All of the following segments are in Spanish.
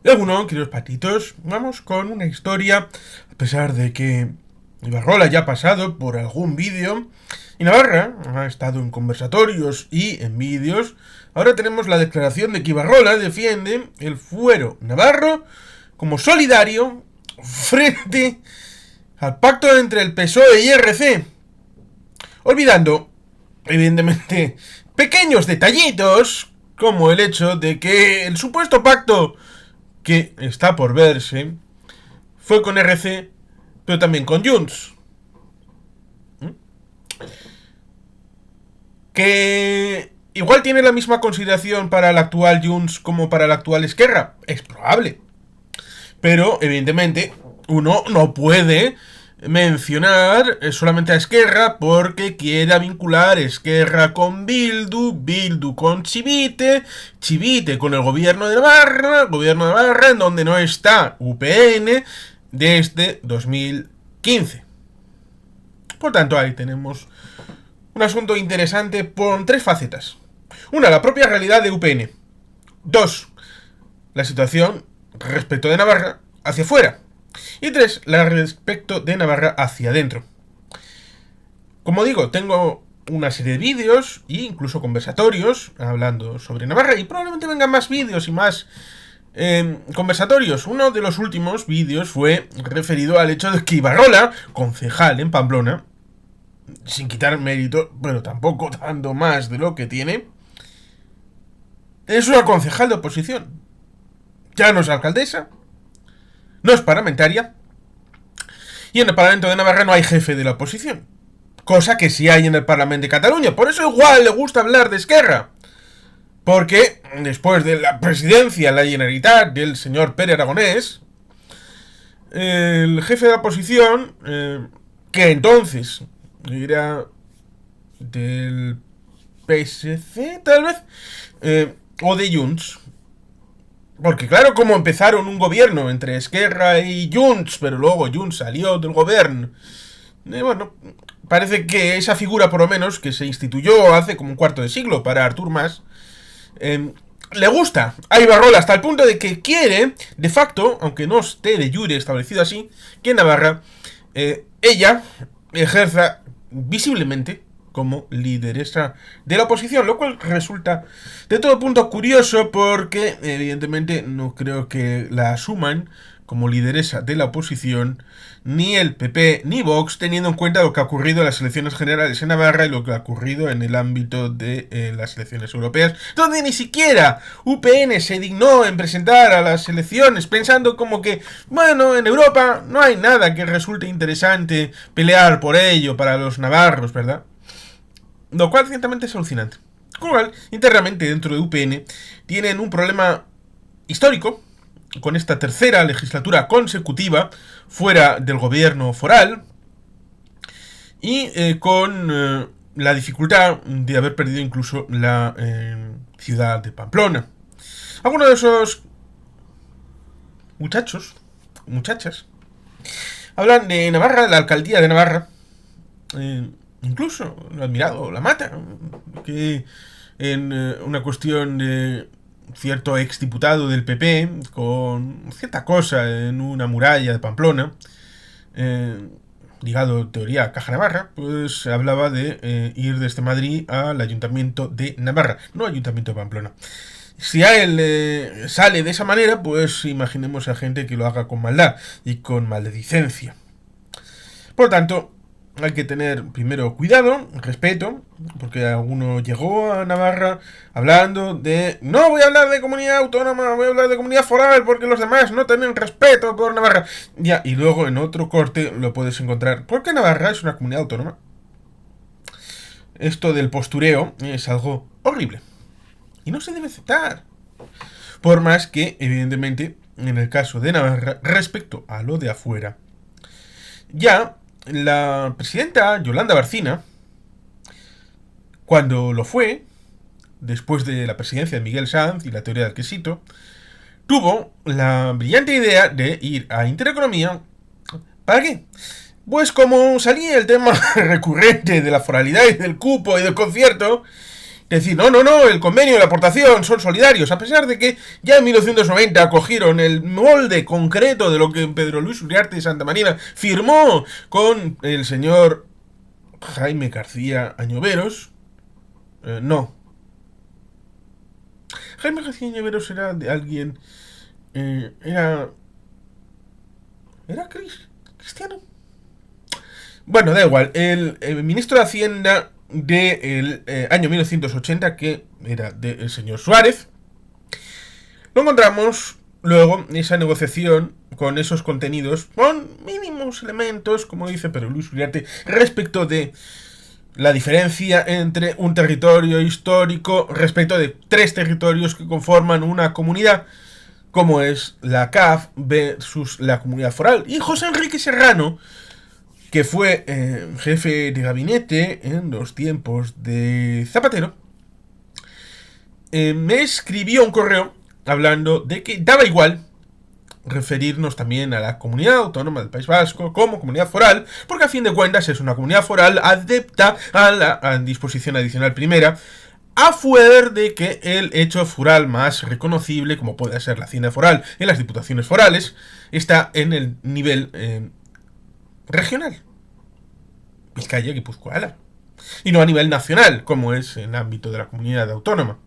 Bueno, queridos patitos, vamos con una historia, a pesar de que Ibarrola ya ha pasado por algún vídeo y Navarra ha estado en conversatorios y en vídeos. Ahora tenemos la declaración de que Ibarrola defiende el fuero navarro como solidario frente al pacto entre el PSOE y RC, olvidando, evidentemente, pequeños detallitos como el hecho de que el supuesto pacto que está por verse fue con RC, pero también con Junts. Que igual tiene la misma consideración para el actual Junts como para el actual Esquerra. Es probable. Pero, evidentemente, uno no puede mencionar solamente a Esquerra porque quiera vincular Esquerra con Bildu, Bildu con Chivite, Chivite con el gobierno de Navarra en donde no está UPN desde 2015. Por tanto, ahí tenemos un asunto interesante por tres facetas. Una, la propia realidad de UPN. Dos, la situación respecto de Navarra hacia afuera. Y tres, la respecto de Navarra hacia adentro. Como digo, tengo una serie de vídeos e incluso conversatorios hablando sobre Navarra y probablemente vengan más vídeos y más conversatorios. Uno de los últimos vídeos fue referido al hecho de que Ibarrola, concejal en Pamplona, sin quitar mérito, pero tampoco dando más de lo que tiene, es una concejal de oposición. Ya no es alcaldesa, no es parlamentaria, y en el Parlamento de Navarra no hay jefe de la oposición. Cosa que sí hay en el Parlamento de Cataluña. Por eso igual le gusta hablar de Esquerra. Porque después de la presidencia en la Generalitat del señor Pere Aragonés, el jefe de la oposición, que entonces era del PSC, tal vez, o de Junts. Porque claro, como empezaron un gobierno entre Esquerra y Junts, pero luego Junts salió del gobierno, bueno, parece que esa figura, por lo menos, que se instituyó hace como un cuarto de siglo para Artur Mas, le gusta a Ibarrola hasta el punto de que quiere, de facto, aunque no esté de jure establecido así, que en Navarra ella ejerza visiblemente como lideresa de la oposición, lo cual resulta de todo punto curioso porque evidentemente no creo que la asuman como lideresa de la oposición ni el PP ni Vox, teniendo en cuenta lo que ha ocurrido en las elecciones generales en Navarra y lo que ha ocurrido en el ámbito de las elecciones europeas, donde ni siquiera UPN se dignó en presentar a las elecciones pensando como que, bueno, en Europa no hay nada que resulte interesante pelear por ello para los navarros, ¿verdad? Lo cual ciertamente es alucinante. Con lo cual, internamente dentro de UPN tienen un problema histórico con esta tercera legislatura consecutiva fuera del gobierno foral y con la dificultad de haber perdido incluso la ciudad de Pamplona. Algunos de esos muchachas, hablan de Navarra, la alcaldía de Navarra, incluso lo admirado la mata, que en una cuestión de cierto exdiputado del PP con cierta cosa en una muralla de Pamplona, ligado en teoría a Caja Navarra, pues hablaba de ir desde Madrid al Ayuntamiento de Navarra, no Ayuntamiento de Pamplona. Si a él sale de esa manera, pues imaginemos a gente que lo haga con maldad y con maledicencia. Por lo tanto, hay que tener primero cuidado, respeto, porque alguno llegó a Navarra hablando de no voy a hablar de comunidad autónoma, voy a hablar de comunidad foral porque los demás no tienen respeto por Navarra. Ya, y luego en otro corte lo puedes encontrar, porque Navarra es una comunidad autónoma. Esto del postureo es algo horrible y no se debe aceptar. Por más que, evidentemente, en el caso de Navarra, respecto a lo de afuera, ya la presidenta Yolanda Barcina, cuando lo fue, después de la presidencia de Miguel Sanz y la teoría del quesito, tuvo la brillante idea de ir a Intereconomía. ¿Para qué? Pues como salía el tema recurrente de la foralidad y del cupo y del concierto, Decir, no, no, no, el convenio y la aportación son solidarios, a pesar de que ya en 1990 cogieron el molde concreto de lo que Pedro Luis Uriarte de Santa Marina firmó con el señor Jaime García Añoveros. No. Jaime García Añoveros era de alguien... ¿Era cristiano? Bueno, da igual. El ministro de Hacienda del año 1980, que era del señor Suárez, lo encontramos luego en esa negociación con esos contenidos, con mínimos elementos, como dice Pedro Luis Uriarte, respecto de la diferencia entre un territorio histórico respecto de 3 territorios que conforman una comunidad, como es la CAF versus la comunidad foral. Y José Enrique Serrano, que fue jefe de gabinete en los tiempos de Zapatero, me escribió un correo hablando de que daba igual referirnos también a la comunidad autónoma del País Vasco como comunidad foral, porque a fin de cuentas es una comunidad foral adepta a la disposición adicional primera, a fuer de que el hecho foral más reconocible, como puede ser la hacienda foral en las diputaciones forales, está en el nivel regional, Vizcaya, Guipúzcoa, Álava, y no a nivel nacional, como es en el ámbito de la comunidad autónoma.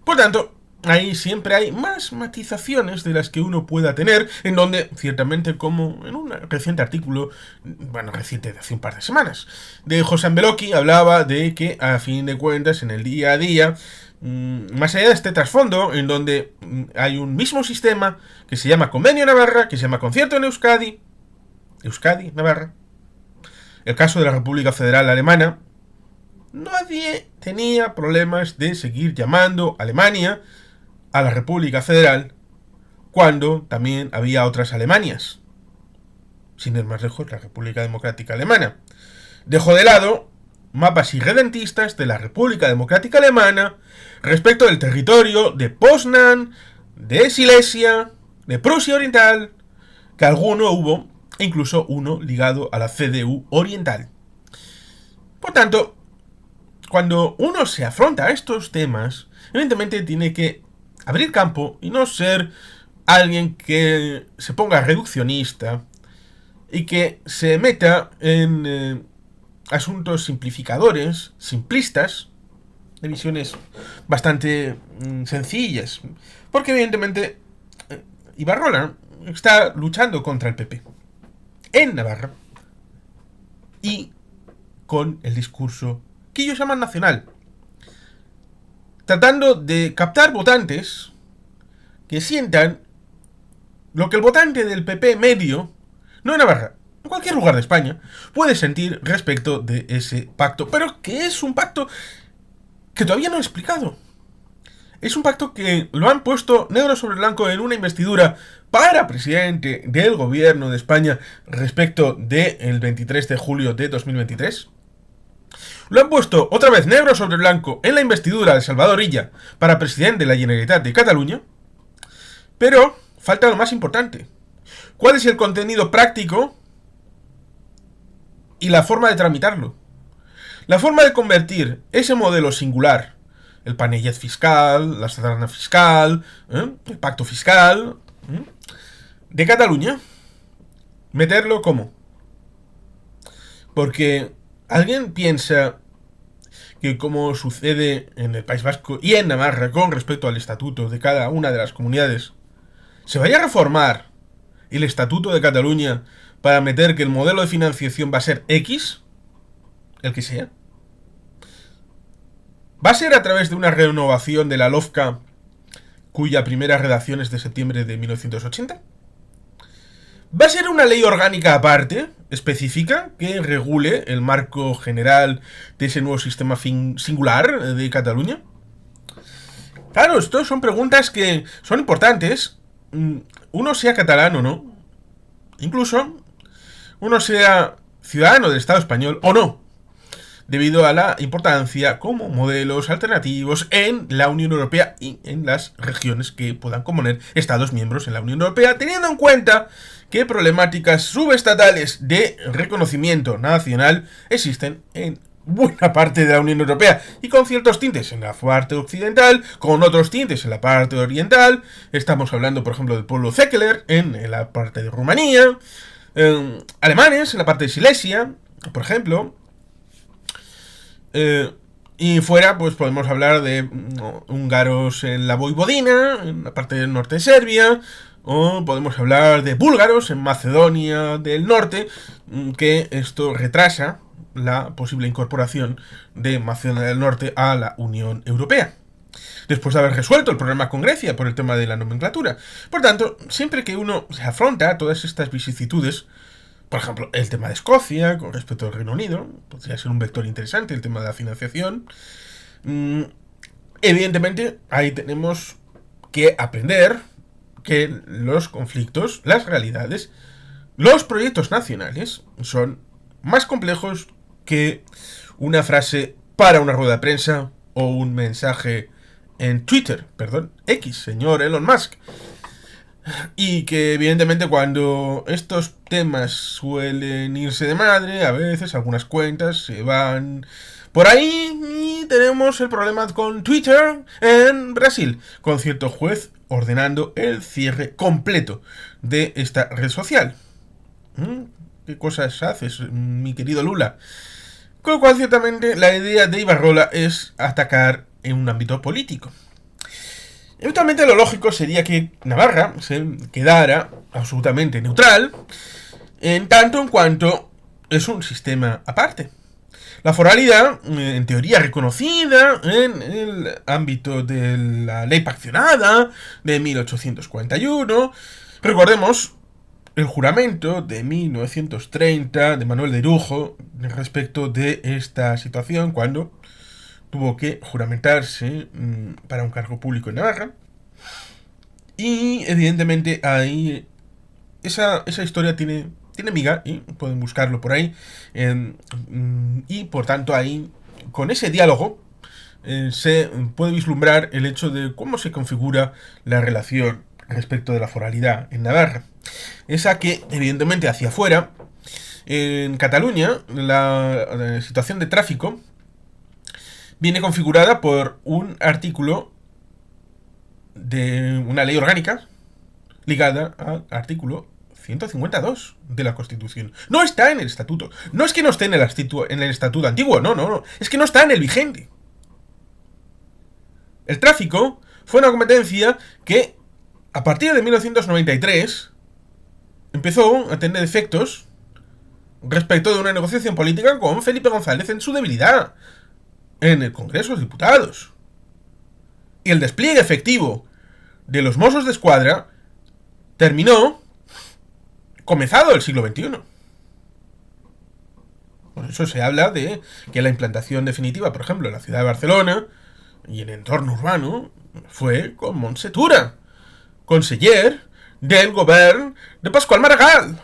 Por tanto, ahí siempre hay más matizaciones de las que uno pueda tener, en donde, ciertamente, como en un reciente artículo, bueno, reciente de hace un par de semanas, de José Ambelocchi, hablaba de que, a fin de cuentas, en el día a día, más allá de este trasfondo, en donde hay un mismo sistema que se llama Convenio Navarra, que se llama Concierto en Euskadi, Navarra, el caso de la República Federal Alemana, nadie tenía problemas de seguir llamando Alemania a la República Federal cuando también había otras Alemanias. Sin ir más lejos, la República Democrática Alemana. Dejó de lado mapas irredentistas de la República Democrática Alemana respecto del territorio de Poznan, de Silesia, de Prusia Oriental, que alguno hubo, e incluso uno ligado a la CDU Oriental. Por tanto, cuando uno se afronta a estos temas, evidentemente tiene que abrir campo y no ser alguien que se ponga reduccionista y que se meta en asuntos simplificadores, simplistas, de visiones bastante sencillas. Porque evidentemente Ibarrola está luchando contra el PP en Navarra y con el discurso que ellos llaman nacional, tratando de captar votantes que sientan lo que el votante del PP medio, no en Navarra, en cualquier lugar de España, puede sentir respecto de ese pacto, pero que es un pacto que todavía no he explicado. Es un pacto que lo han puesto negro sobre blanco en una investidura para presidente del gobierno de España respecto del 23 de julio de 2023. Lo han puesto otra vez negro sobre blanco en la investidura de Salvador Illa para presidente de la Generalitat de Cataluña. Pero falta lo más importante. ¿Cuál es el contenido práctico y la forma de tramitarlo? La forma de convertir ese modelo singular, el panellet fiscal, la sardana fiscal, el pacto fiscal, de Cataluña, meterlo ¿cómo? Porque alguien piensa que, como sucede en el País Vasco y en Navarra con respecto al estatuto de cada una de las comunidades, se vaya a reformar el estatuto de Cataluña para meter que el modelo de financiación va a ser X, el que sea. ¿Va a ser a través de una renovación de la LOFCA, cuya primera redacción es de septiembre de 1980? ¿Va a ser una ley orgánica aparte, específica, que regule el marco general de ese nuevo sistema singular de Cataluña? Claro, estas son preguntas que son importantes, uno sea catalán o no, incluso uno sea ciudadano del Estado español o no, debido a la importancia como modelos alternativos en la Unión Europea y en las regiones que puedan componer Estados miembros en la Unión Europea, teniendo en cuenta que problemáticas subestatales de reconocimiento nacional existen en buena parte de la Unión Europea y con ciertos tintes en la parte occidental, con otros tintes en la parte oriental. Estamos hablando, por ejemplo, del pueblo Zekeler en la parte de Rumanía, alemanes en la parte de Silesia, por ejemplo. Y fuera, pues podemos hablar de húngaros en la Voivodina, en la parte del norte de Serbia, o podemos hablar de búlgaros en Macedonia del Norte, que esto retrasa la posible incorporación de Macedonia del Norte a la Unión Europea, después de haber resuelto el problema con Grecia por el tema de la nomenclatura. Por tanto, siempre que uno se afronta a todas estas vicisitudes, por ejemplo, el tema de Escocia con respecto al Reino Unido, podría ser un vector interesante, el tema de la financiación. Evidentemente, ahí tenemos que aprender que los conflictos, las realidades, los proyectos nacionales son más complejos que una frase para una rueda de prensa o un mensaje en Twitter, X, señor Elon Musk. Y que evidentemente cuando estos temas suelen irse de madre, a veces algunas cuentas se van por ahí y tenemos el problema con Twitter en Brasil, con cierto juez ordenando el cierre completo de esta red social. ¿Qué cosas haces, mi querido Lula? Con lo cual, ciertamente, la idea de Ibarrola es atacar en un ámbito político. Eventualmente lo lógico sería que Navarra se quedara absolutamente neutral, en tanto en cuanto es un sistema aparte. La foralidad, en teoría reconocida en el ámbito de la ley paccionada de 1841, recordemos el juramento de 1930 de Manuel de Irujo respecto de esta situación cuando tuvo que juramentarse para un cargo público en Navarra. Y evidentemente ahí esa historia tiene miga y pueden buscarlo por ahí. Y por tanto ahí, con ese diálogo, se puede vislumbrar el hecho de cómo se configura la relación respecto de la foralidad en Navarra. Esa que evidentemente hacia afuera, en Cataluña, la situación de tráfico viene configurada por un artículo de una ley orgánica ligada al artículo 152 de la Constitución. No está en el estatuto. No es que no esté en el estatuto antiguo, no. Es que no está en el vigente. El tráfico fue una competencia que, a partir de 1993, empezó a tener efectos respecto de una negociación política con Felipe González en su debilidad en el Congreso de los Diputados. Y el despliegue efectivo de los Mossos de Escuadra terminó comenzado el siglo XXI. Por eso se habla de que la implantación definitiva, por ejemplo, en la ciudad de Barcelona y en el entorno urbano, fue con Montse Tura, conseller del gobierno de Pascual Maragall.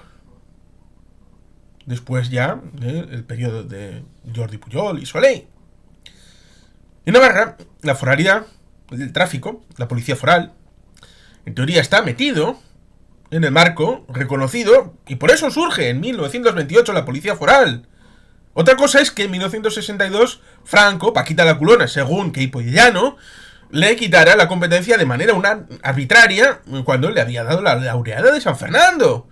Después ya del periodo de Jordi Pujol y Soleil. En Navarra, la foralidad, el tráfico, la policía foral, en teoría está metido en el marco reconocido, y por eso surge en 1928 la policía foral. Otra cosa es que en 1962 Franco, Paquita la Culona, según Queipo Llano, le quitara la competencia de manera arbitraria cuando le había dado la laureada de San Fernando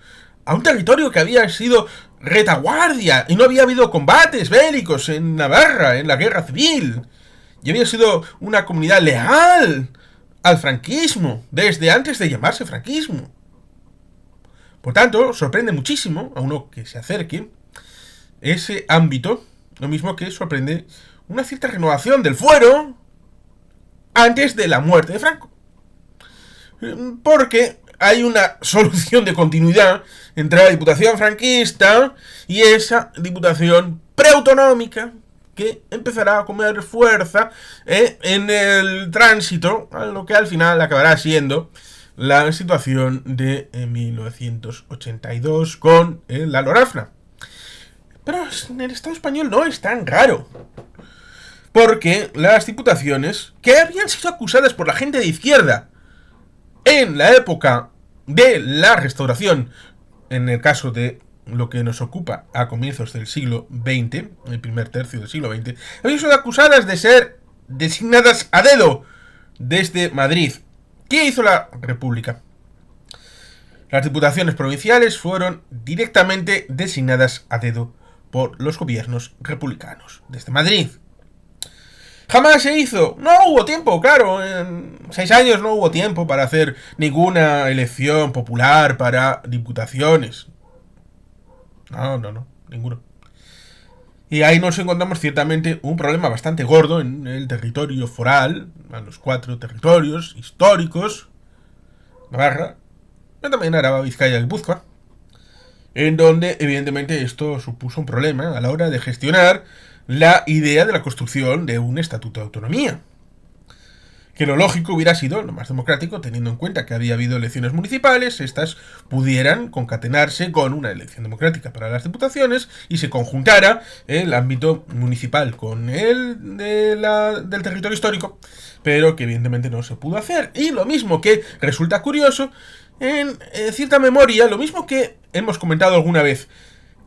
a un territorio que había sido retaguardia y no había habido combates bélicos en Navarra en la guerra civil y había sido una comunidad leal al franquismo desde antes de llamarse franquismo. Por tanto, sorprende muchísimo a uno que se acerque ese ámbito, lo mismo que sorprende una cierta renovación del fuero antes de la muerte de Franco. Porque hay una solución de continuidad entre la Diputación franquista y esa Diputación preautonómica que empezará a comer fuerza en el tránsito a lo que al final acabará siendo la situación de 1982 con la Lorafna. Pero en el Estado español no es tan raro, porque las diputaciones que habían sido acusadas por la gente de izquierda en la época de la Restauración, en el caso de lo que nos ocupa a comienzos del siglo XX, el primer tercio del siglo XX, habían sido acusadas de ser designadas a dedo desde Madrid. ¿Qué hizo la República? Las diputaciones provinciales fueron directamente designadas a dedo por los gobiernos republicanos desde Madrid. Jamás se hizo. No hubo tiempo, claro. En 6 años no hubo tiempo para hacer ninguna elección popular para diputaciones. No, ninguno. Y ahí nos encontramos ciertamente un problema bastante gordo en el territorio foral, en los 4 territorios históricos, Navarra, pero también Araba, Vizcaya y Guipúzcoa, en donde evidentemente esto supuso un problema a la hora de gestionar la idea de la construcción de un estatuto de autonomía. Que lo lógico hubiera sido lo más democrático, teniendo en cuenta que había habido elecciones municipales, estas pudieran concatenarse con una elección democrática para las diputaciones y se conjuntara el ámbito municipal con el del territorio histórico, pero que evidentemente no se pudo hacer. Y lo mismo que resulta curioso, en cierta memoria, lo mismo que hemos comentado alguna vez,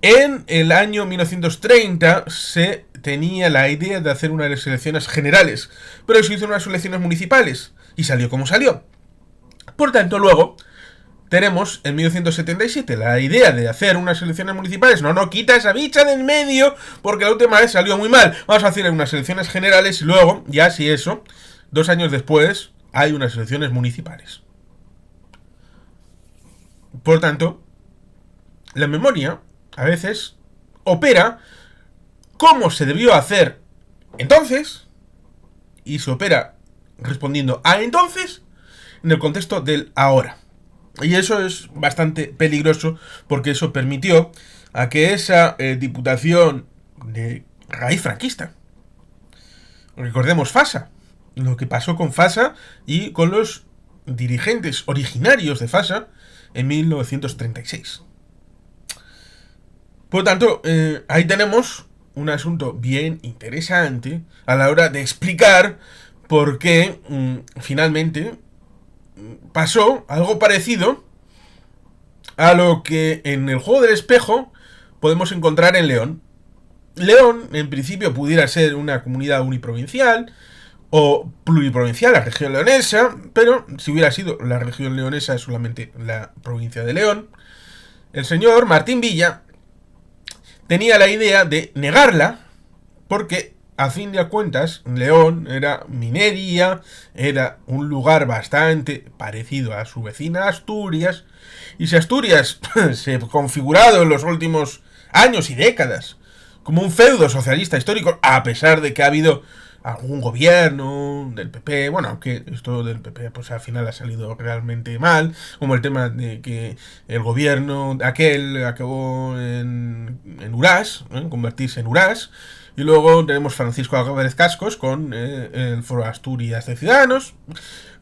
en el año 1930 se tenía la idea de hacer unas elecciones generales, pero se hizo unas elecciones municipales y salió como salió. Por tanto, luego tenemos en 1977 la idea de hacer unas elecciones municipales. No, quita esa bicha del medio porque la última vez salió muy mal. Vamos a hacer unas elecciones generales y luego, ya si eso, 2 años después hay unas elecciones municipales. Por tanto, la memoria a veces opera como se debió hacer entonces y se opera respondiendo a entonces en el contexto del ahora. Y eso es bastante peligroso porque eso permitió a que esa diputación de raíz franquista, recordemos Fasa, lo que pasó con Fasa y con los dirigentes originarios de Fasa en 1936. Por lo tanto, ahí tenemos un asunto bien interesante a la hora de explicar por qué finalmente pasó algo parecido a lo que en el juego del espejo podemos encontrar en León. León, en principio, pudiera ser una comunidad uniprovincial o pluriprovincial, la región leonesa, pero si hubiera sido la región leonesa, solamente la provincia de León, el señor Martín Villa tenía la idea de negarla porque, a fin de cuentas, León era minería, era un lugar bastante parecido a su vecina Asturias, y si Asturias se ha configurado en los últimos años y décadas como un feudo socialista histórico, a pesar de que ha habido algún gobierno del PP, bueno, aunque esto del PP pues al final ha salido realmente mal, como el tema de que el gobierno aquel acabó en Urás, convertirse en Urás, y luego tenemos Francisco Álvarez Cascos con el Foro Asturias de Ciudadanos,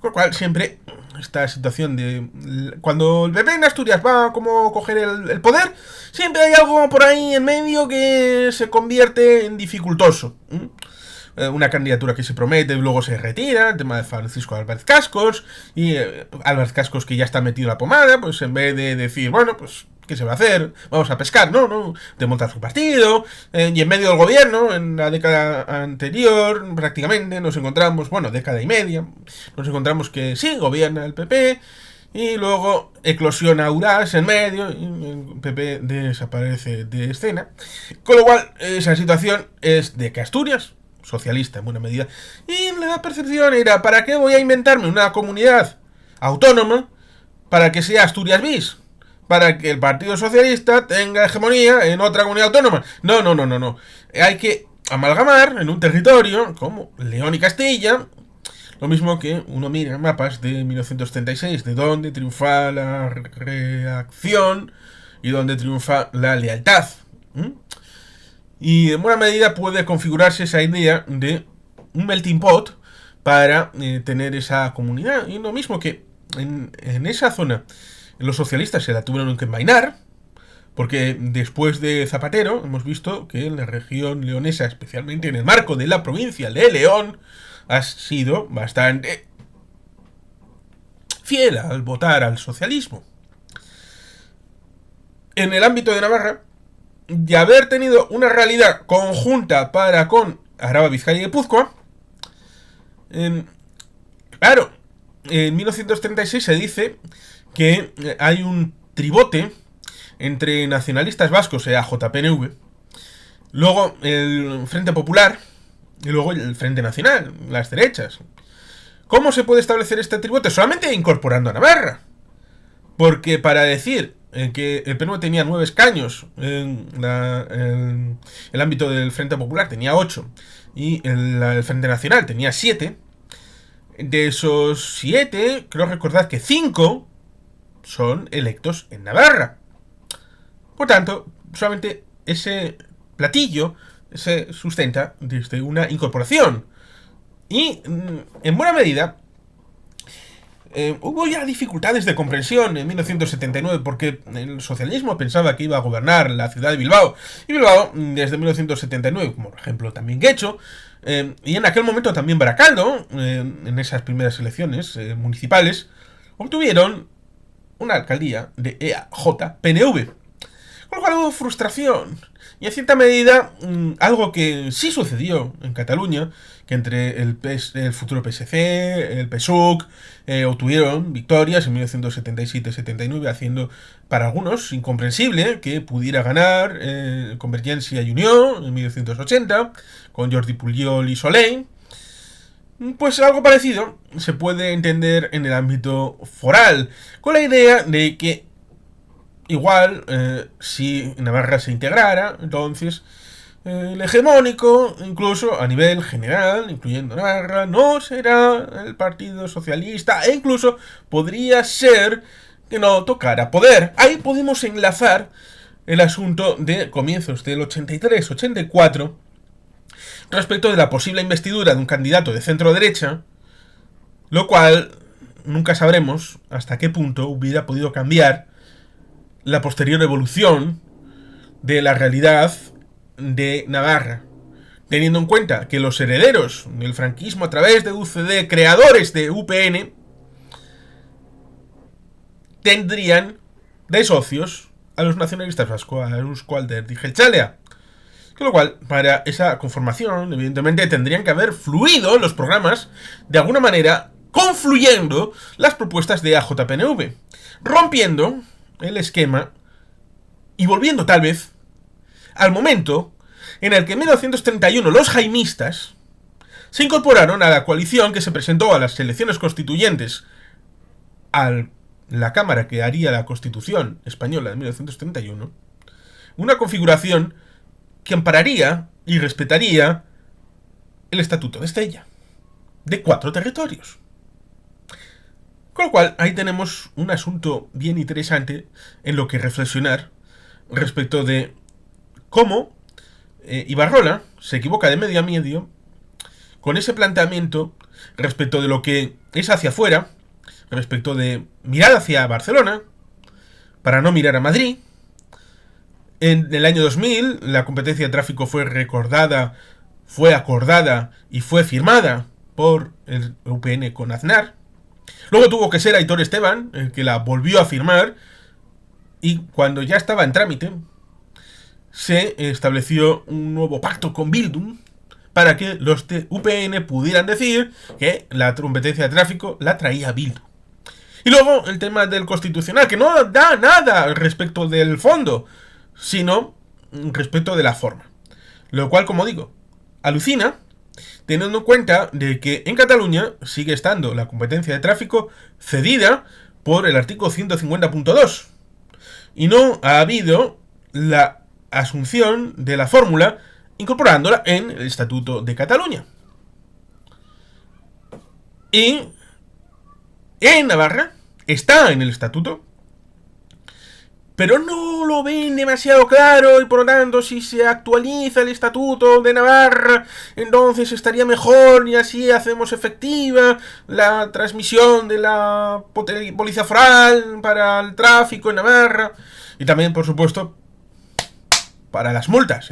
con lo cual siempre esta situación de cuando el PP en Asturias va a como coger el poder, siempre hay algo por ahí en medio que se convierte en dificultoso. Una candidatura que se promete y luego se retira, el tema de Francisco Álvarez Cascos, y Álvarez Cascos que ya está metido en la pomada, pues en vez de decir, bueno, pues ¿qué se va a hacer? Vamos a pescar, no, te monta su partido, y en medio del gobierno, en la década anterior, prácticamente, nos encontramos, bueno, década y media, nos encontramos que sí, gobierna el PP, y luego eclosiona Urás en medio, y el PP desaparece de escena, con lo cual, esa situación es de que Asturias, socialista en buena medida, y la percepción era, ¿para qué voy a inventarme una comunidad autónoma para que sea Asturias bis? Para que el Partido Socialista tenga hegemonía en otra comunidad autónoma. No. Hay que amalgamar en un territorio como León y Castilla, lo mismo que uno mira en mapas de 1936, de donde triunfa la reacción y donde triunfa la lealtad. Y en buena medida puede configurarse esa idea de un melting pot para tener esa comunidad. Y lo mismo que en esa zona los socialistas se la tuvieron que envainar, porque después de Zapatero hemos visto que en la región leonesa, especialmente en el marco de la provincia de León, ha sido bastante fiel al votar al socialismo. en el ámbito de Navarra, de haber tenido una realidad conjunta para con Araba, Vizcaya y Guipúzcoa, claro, en 1936 se dice que hay un tribote entre nacionalistas vascos e AJPNV, luego el Frente Popular y luego el Frente Nacional, las derechas. ¿Cómo se puede establecer este tribote? Solamente incorporando a Navarra. Porque para decir que el PNV tenía 9 escaños en el ámbito del Frente Popular, tenía 8, y el Frente Nacional tenía 7, de esos 7, creo recordar que 5 son electos en Navarra. Por tanto, solamente ese platillo se sustenta desde una incorporación. Y en buena medida hubo ya dificultades de comprensión en 1979 porque el socialismo pensaba que iba a gobernar la ciudad de Bilbao. Y Bilbao, desde 1979, como por ejemplo también Guecho, y en aquel momento también Baracaldo, en esas primeras elecciones municipales, obtuvieron una alcaldía de EAJ-PNV. Con lo cual hubo frustración. Y en cierta medida, algo que sí sucedió en Cataluña, que entre el futuro PSC, el PSUC, obtuvieron victorias en 1977-79, haciendo para algunos incomprensible que pudiera ganar Convergencia y Unió en 1980, con Jordi Pujol y Soler. Pues algo parecido se puede entender en el ámbito foral, con la idea de que igual, si Navarra se integrara, entonces el hegemónico, incluso a nivel general, incluyendo Navarra, no será el Partido Socialista, e incluso podría ser que no tocara poder. Ahí podemos enlazar el asunto de comienzos del 83-84 respecto de la posible investidura de un candidato de centro-derecha, lo cual nunca sabremos hasta qué punto hubiera podido cambiar la posterior evolución de la realidad de Navarra, teniendo en cuenta que los herederos del franquismo a través de UCD, creadores de UPN, tendrían de socios a los nacionalistas vascos, a Euzko Alderdi Jeltzalea. Con lo cual, para esa conformación, evidentemente, tendrían que haber fluido los programas de alguna manera, confluyendo las propuestas de AJPNV, rompiendo el esquema y volviendo tal vez al momento en el que en 1931 los jaimistas se incorporaron a la coalición que se presentó a las elecciones constituyentes a la Cámara que haría la Constitución española de 1931, una configuración que ampararía y respetaría el Estatuto de Estella de 4 territorios. Con lo cual, ahí tenemos un asunto bien interesante en lo que reflexionar respecto de cómo Ibarrola se equivoca de medio a medio con ese planteamiento respecto de lo que es hacia afuera, respecto de mirar hacia Barcelona para no mirar a Madrid. En el año 2000 la competencia de tráfico fue acordada y fue firmada por el UPN con Aznar. Luego tuvo que ser Aitor Esteban el que la volvió a firmar, y cuando ya estaba en trámite se estableció un nuevo pacto con Bildu para que los de UPN pudieran decir que la competencia de tráfico la traía Bildu. Y luego el tema del Constitucional, que no da nada respecto del fondo, sino respecto de la forma. Lo cual, como digo, alucina, teniendo en cuenta de que en Cataluña sigue estando la competencia de tráfico cedida por el artículo 150.2 y no ha habido la asunción de la fórmula incorporándola en el Estatuto de Cataluña. Y en Navarra está en el Estatuto, pero no lo ven demasiado claro, y por lo tanto si se actualiza el Estatuto de Navarra, entonces estaría mejor y así hacemos efectiva la transmisión de la policía foral para el tráfico en Navarra, y también por supuesto para las multas,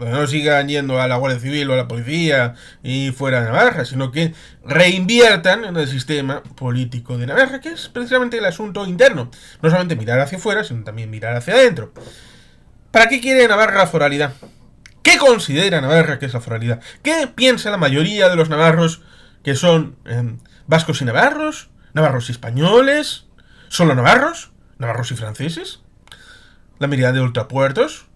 no sigan yendo a la Guardia Civil o a la policía y fuera de Navarra, sino que reinviertan en el sistema político de Navarra, que es precisamente el asunto interno. No solamente mirar hacia afuera, sino también mirar hacia adentro. ¿Para qué quiere Navarra la foralidad? ¿Qué considera Navarra que es la foralidad? ¿Qué piensa la mayoría de los navarros que son vascos y navarros? ¿Navarros y españoles? ¿Solo navarros? ¿Navarros y franceses? ¿La mirada de ultrapuertos?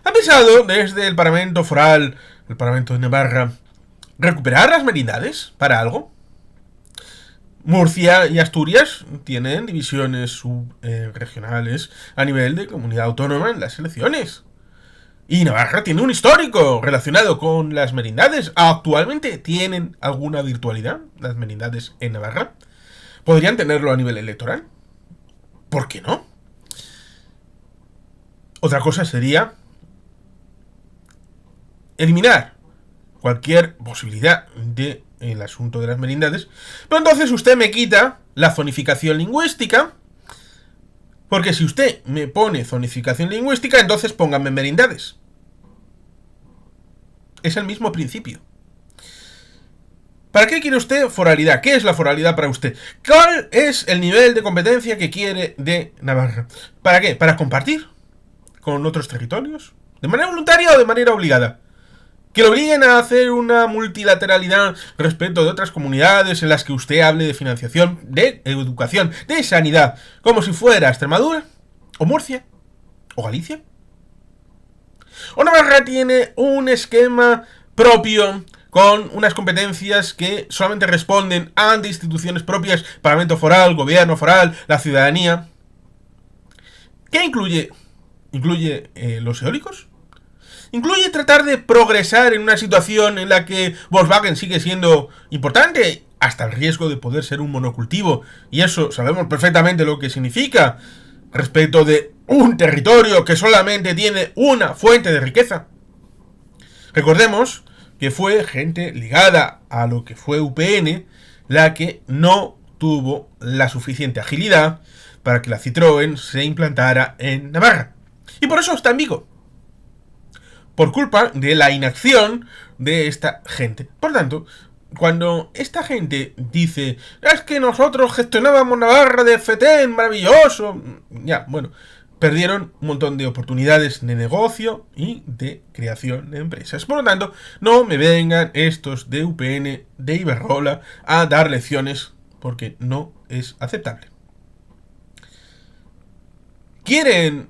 ¿Ha pensado desde el Parlamento Foral, el Parlamento de Navarra, recuperar las merindades para algo? Murcia y Asturias tienen divisiones subregionales a nivel de comunidad autónoma en las elecciones. Y Navarra tiene un histórico relacionado con las merindades. ¿Actualmente tienen alguna virtualidad las merindades en Navarra? ¿Podrían tenerlo a nivel electoral? ¿Por qué no? Otra cosa sería eliminar cualquier posibilidad del asunto de las merindades. Pero entonces usted me quita la zonificación lingüística. Porque si usted me pone zonificación lingüística, entonces pónganme merindades. Es el mismo principio. ¿Para qué quiere usted foralidad? ¿Qué es la foralidad para usted? ¿Cuál es el nivel de competencia que quiere de Navarra? ¿Para qué? ¿Para compartir con otros territorios? ¿De manera voluntaria o de manera obligada? Que lo obliguen a hacer una multilateralidad respecto de otras comunidades en las que usted hable de financiación, de educación, de sanidad, como si fuera Extremadura, o Murcia, o Galicia. O Navarra tiene un esquema propio con unas competencias que solamente responden ante instituciones propias, Parlamento Foral, Gobierno Foral, la ciudadanía. ¿Qué incluye? ¿Incluye los eólicos? ¿Incluye tratar de progresar en una situación en la que Volkswagen sigue siendo importante, hasta el riesgo de poder ser un monocultivo? Y eso sabemos perfectamente lo que significa respecto de un territorio que solamente tiene una fuente de riqueza. Recordemos que fue gente ligada a lo que fue UPN la que no tuvo la suficiente agilidad para que la Citroën se implantara en Navarra. Y por eso está en Vigo. Por culpa de la inacción de esta gente. Por tanto, cuando esta gente dice, es que nosotros gestionábamos Navarra de FETEN, maravilloso, ya, bueno, perdieron un montón de oportunidades de negocio y de creación de empresas. Por lo tanto, no me vengan estos de UPN, de Iberdrola, a dar lecciones, porque no es aceptable. ¿Quieren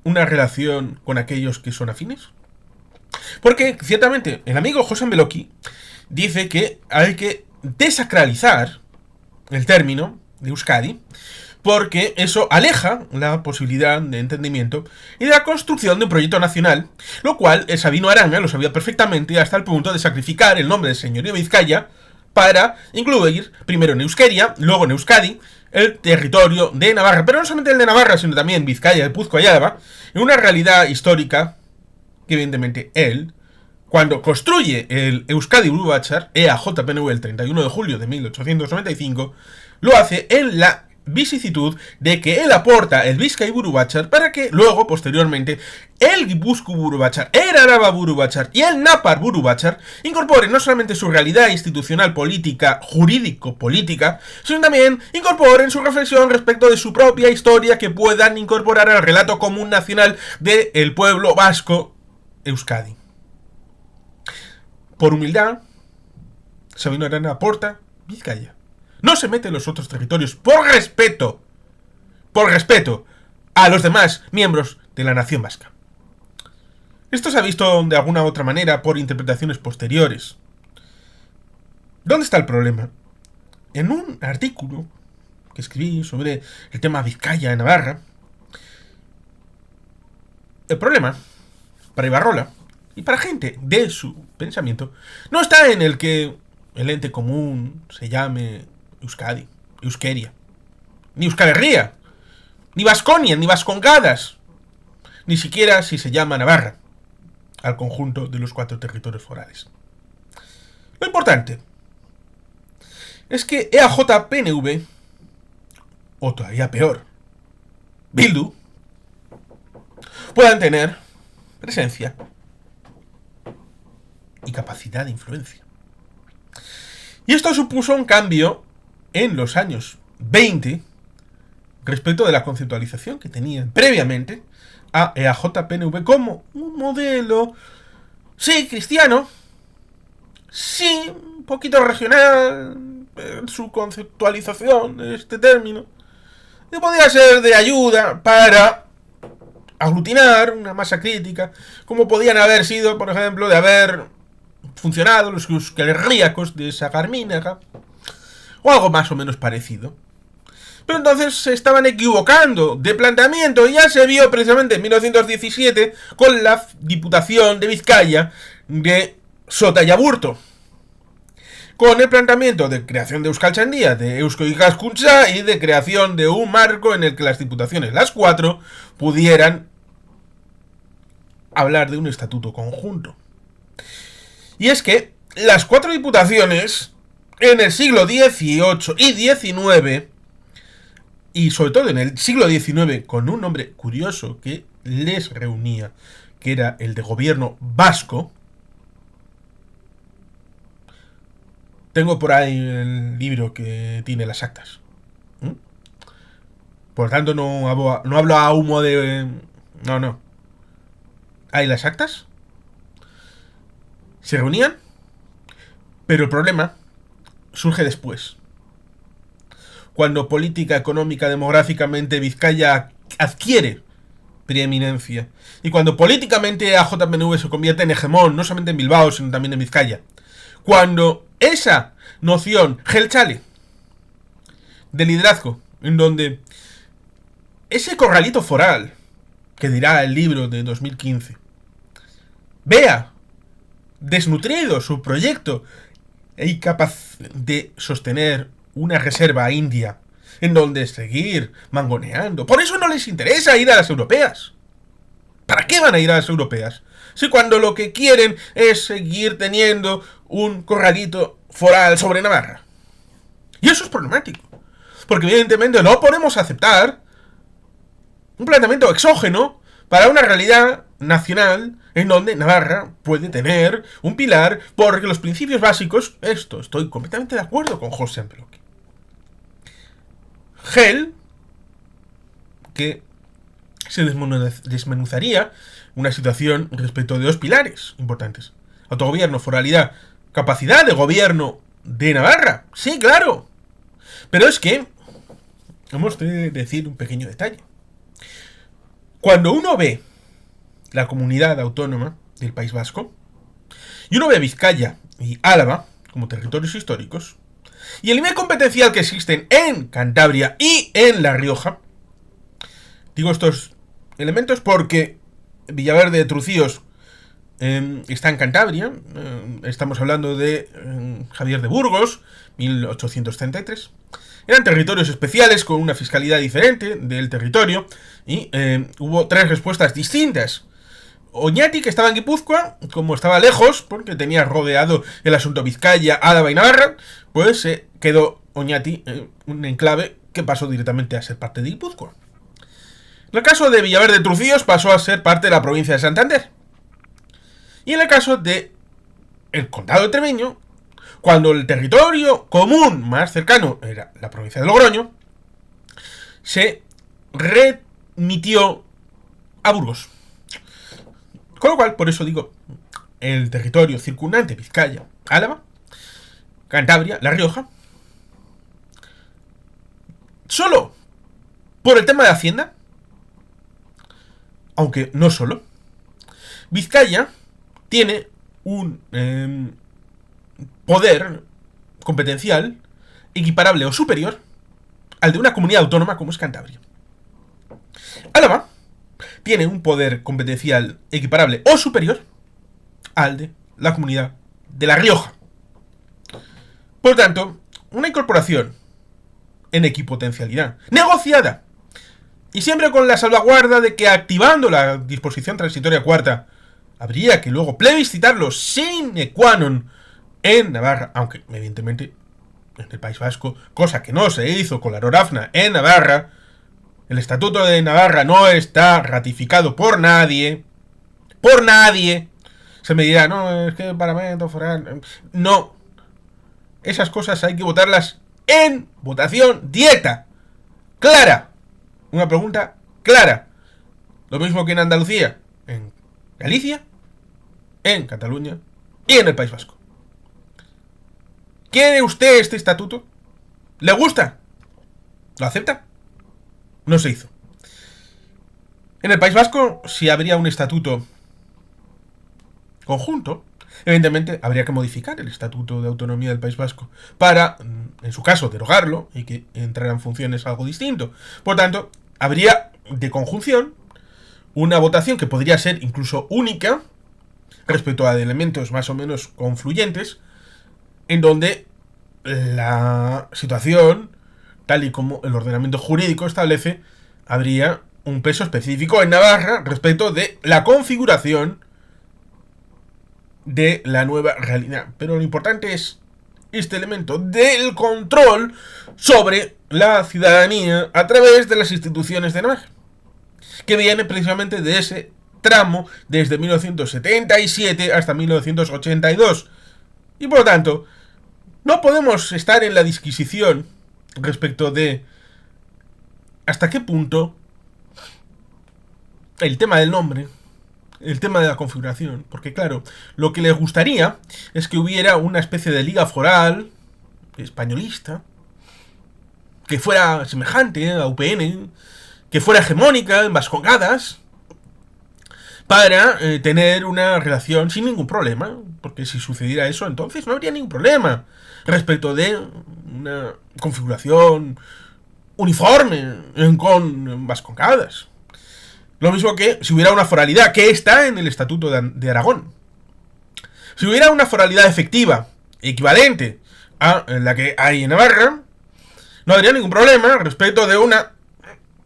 una relación con aquellos que son afines? Porque, ciertamente, el amigo José Beloki dice que hay que desacralizar el término de Euskadi, porque eso aleja la posibilidad de entendimiento y de la construcción de un proyecto nacional, lo cual el Sabino Arana lo sabía perfectamente hasta el punto de sacrificar el nombre del señorío Vizcaya para incluir primero en Euskeria, luego en Euskadi, el territorio de Navarra, pero no solamente el de Navarra, sino también Vizcaya, Guipúzcoa y Álava, en una realidad histórica que evidentemente él, cuando construye el Euskadi Buru Batzar, EAJPNV, el 31 de julio de 1895, lo hace en la vicisitud de que él aporta el Bizkai Buru Batzar para que luego, posteriormente, el Gipuzkoa Buru Batzar, el Araba Buru Batzar y el Napar Buru Batzar incorporen no solamente su realidad institucional, política, jurídico-política, sino también incorporen su reflexión respecto de su propia historia que puedan incorporar al relato común nacional del pueblo vasco Euskadi. Por humildad, Sabino Arana aporta Vizcaya. No se mete en los otros territorios por respeto a los demás miembros de la nación vasca. Esto se ha visto de alguna u otra manera por interpretaciones posteriores. ¿Dónde está el problema? En un artículo que escribí sobre el tema Vizcaya en Navarra, el problema para Iberdrola y para gente de su pensamiento no está en el que el ente común se llame Euskadi, Euskeria, ni Euskal Herria, ni Vasconia, ni Vascongadas, ni siquiera si se llama Navarra, al conjunto de los 4 territorios forales. Lo importante es que EAJPNV, o todavía peor, Bildu, puedan tener presencia y capacidad de influencia. Y esto supuso un cambio en los años 20 respecto de la conceptualización que tenían previamente a EAJ-PNV como un modelo, sí, cristiano, sí, un poquito regional en su conceptualización de este término, que podía ser de ayuda para aglutinar una masa crítica, como podían haber sido, por ejemplo, de haber funcionado los euskalríacos de Sagarminaga, o algo más o menos parecido. Pero entonces se estaban equivocando de planteamiento, y ya se vio precisamente en 1917 con la Diputación de Vizcaya de Sota y Aburto, con el planteamiento de creación de Euskaltzaindia, de Eusko Ikaskuntza y de creación de un marco en el que las diputaciones, las 4, pudieran hablar de un estatuto conjunto. Y es que las 4 diputaciones en el siglo XVIII y XIX, y sobre todo en el siglo XIX, con un nombre curioso que les reunía, que era el de gobierno vasco. Tengo por ahí el libro que tiene las actas. Por tanto, no hablo a humo de... No. ¿Hay las actas? Se reunían, pero el problema surge después. Cuando política, económica, demográficamente Vizcaya adquiere preeminencia. Y cuando políticamente AJPNV se convierte en hegemón, no solamente en Bilbao, sino también en Vizcaya. Cuando esa noción gelchale de liderazgo, en donde ese corralito foral, que dirá el libro de 2015, vea desnutrido su proyecto e incapaz de sostener una reserva india en donde seguir mangoneando. Por eso no les interesa ir a las europeas. ¿Para qué van a ir a las europeas? Si cuando lo que quieren es seguir teniendo un corralito foral sobre Navarra. Y eso es problemático. Porque evidentemente no podemos aceptar un planteamiento exógeno para una realidad nacional en donde Navarra puede tener un pilar, porque los principios básicos, estoy completamente de acuerdo con José Ampeloki. Gel, que se desmenuzaría una situación respecto de 2 pilares importantes: autogobierno, foralidad, capacidad de gobierno de Navarra. Sí, claro. Pero es que hemos de decir un pequeño detalle. Cuando uno ve la comunidad autónoma del País Vasco, y uno ve Vizcaya y Álava como territorios históricos, y el nivel competencial que existen en Cantabria y en La Rioja, digo estos elementos porque Villaverde de Trucíos está en Cantabria, estamos hablando de Javier de Burgos, 1833, eran territorios especiales con una fiscalidad diferente del territorio, y hubo 3 respuestas distintas. Oñati, que estaba en Guipúzcoa, como estaba lejos, porque tenía rodeado el asunto Vizcaya, Álava y Navarra, pues quedó Oñati un enclave que pasó directamente a ser parte de Guipúzcoa. En el caso de Villaverde de Trucíos pasó a ser parte de la provincia de Santander. Y en el caso de el condado de Treviño, cuando el territorio común más cercano era la provincia de Logroño, se remitió a Burgos. Con lo cual, por eso digo, el territorio circundante, Vizcaya, Álava, Cantabria, La Rioja, solo por el tema de Hacienda, aunque no solo, Vizcaya tiene un poder competencial equiparable o superior al de una comunidad autónoma como es Cantabria. Álava tiene un poder competencial equiparable o superior al de la comunidad de La Rioja. Por tanto, una incorporación en equipotencialidad negociada, y siempre con la salvaguarda de que activando la disposición transitoria cuarta habría que luego plebiscitarlo sine qua non en Navarra, aunque evidentemente en el País Vasco, cosa que no se hizo con la Rorafna en Navarra. El Estatuto de Navarra no está ratificado por nadie, Se me dirá, no, es que el Parlamento foral... No. Esas cosas hay que votarlas en votación directa. Clara. Una pregunta clara. Lo mismo que en Andalucía, en Galicia, en Cataluña y en el País Vasco. ¿Quiere usted este estatuto? ¿Le gusta? ¿Lo acepta? No se hizo. En el País Vasco, si habría un estatuto conjunto, evidentemente habría que modificar el Estatuto de Autonomía del País Vasco para, en su caso, derogarlo y que entrara en funciones algo distinto. Por tanto, habría de conjunción una votación que podría ser incluso única respecto a elementos más o menos confluyentes, en donde la situación, tal y como el ordenamiento jurídico establece, habría un peso específico en Navarra respecto de la configuración de la nueva realidad. Pero lo importante es este elemento del control sobre la ciudadanía a través de las instituciones de Navarra, que viene precisamente de ese tramo desde 1977 hasta 1982. Y por lo tanto, no podemos estar en la disquisición respecto de hasta qué punto el tema del nombre, el tema de la configuración, porque claro, lo que les gustaría es que hubiera una especie de liga foral españolista que fuera semejante a UPN, que fuera hegemónica en Vascongadas, para tener una relación sin ningún problema, porque si sucediera eso, entonces no habría ningún problema respecto de una configuración uniforme con Vascongadas. Lo mismo que si hubiera una foralidad, que está en el Estatuto de Aragón. Si hubiera una foralidad efectiva, equivalente a la que hay en Navarra, no habría ningún problema respecto de una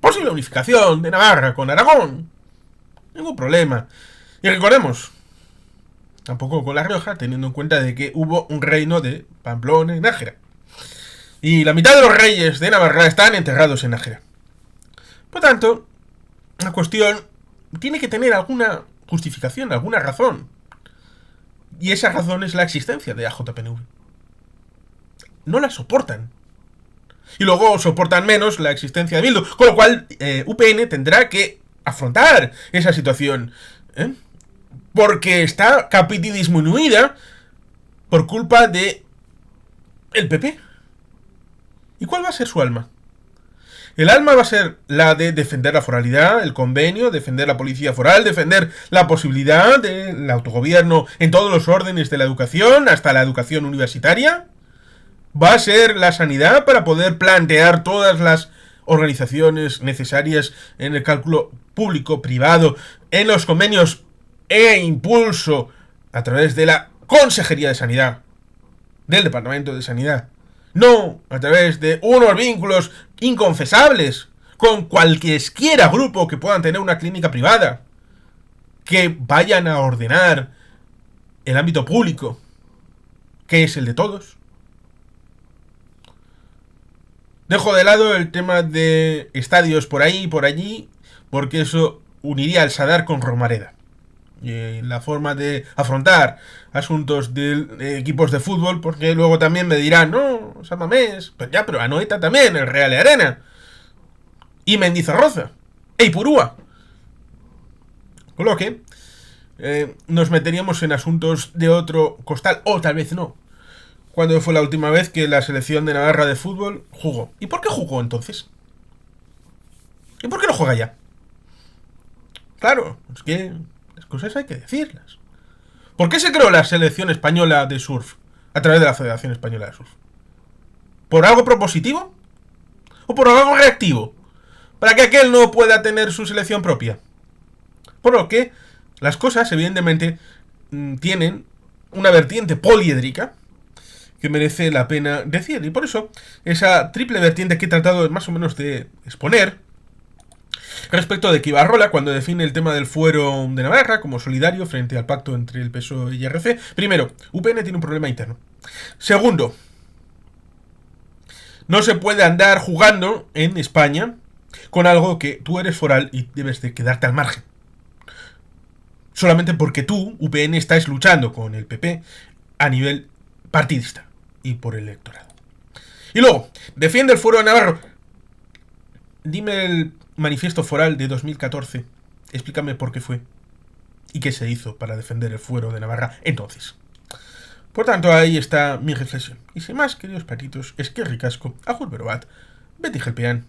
posible unificación de Navarra con Aragón. Ningún problema. Y recordemos, tampoco con La Rioja, teniendo en cuenta de que hubo un reino de Pamplona y Nájera. Y la mitad de los reyes de Navarra están enterrados en Nájera. Por tanto, la cuestión tiene que tener alguna justificación, alguna razón. Y esa razón es la existencia de AJPNV. No la soportan. Y luego soportan menos la existencia de Bildu. Con lo cual, UPN tendrá que afrontar esa situación, porque está capiti disminuida por culpa de el PP. ¿Y cuál va a ser su alma? El alma va a ser la de defender la foralidad, el convenio, defender la policía foral, defender la posibilidad del autogobierno en todos los órdenes de la educación, hasta la educación universitaria. Va a ser la sanidad para poder plantear todas las organizaciones necesarias en el cálculo público-privado, en los convenios e impulso a través de la Consejería de Sanidad, del Departamento de Sanidad. No a través de unos vínculos inconfesables con cualquiera grupo que puedan tener una clínica privada, que vayan a ordenar el ámbito público, que es el de todos. Dejo de lado el tema de estadios por ahí y por allí, porque eso uniría al Sadar con Romareda. La forma de afrontar asuntos de equipos de fútbol, porque luego también me dirán, no, San Mamés, pues ya, pero Anoeta también, el Real Arena, y Mendizorroza, e Ipurúa. Con lo que nos meteríamos en asuntos de otro costal, o tal vez no. ¿Cuándo fue la última vez que la selección de Navarra de fútbol jugó? ¿Y por qué jugó entonces? ¿Y por qué no juega ya? Claro, es que las cosas hay que decirlas. ¿Por qué se creó la selección española de surf a través de la Federación Española de Surf? ¿Por algo propositivo? ¿O por algo reactivo? Para que aquel no pueda tener su selección propia. Por lo que las cosas, evidentemente, tienen una vertiente poliédrica que merece la pena decir. Y por eso, esa triple vertiente que he tratado más o menos de exponer respecto de que Ibarrola, cuando define el tema del fuero de Navarra como solidario frente al pacto entre el PSOE y RC, primero, UPN tiene un problema interno. Segundo, no se puede andar jugando en España con algo que tú eres foral y debes de quedarte al margen. solamente porque tú, UPN, estás luchando con el PP a nivel partidista y por el electorado. Y luego, defiende el fuero de Navarro. Dime el manifiesto foral de 2014. Explícame por qué fue y qué se hizo para defender el fuero de Navarra entonces. Por tanto, ahí está mi reflexión. Y sin más, queridos patitos, es que ricasco, ajur berobat, beti gelpean.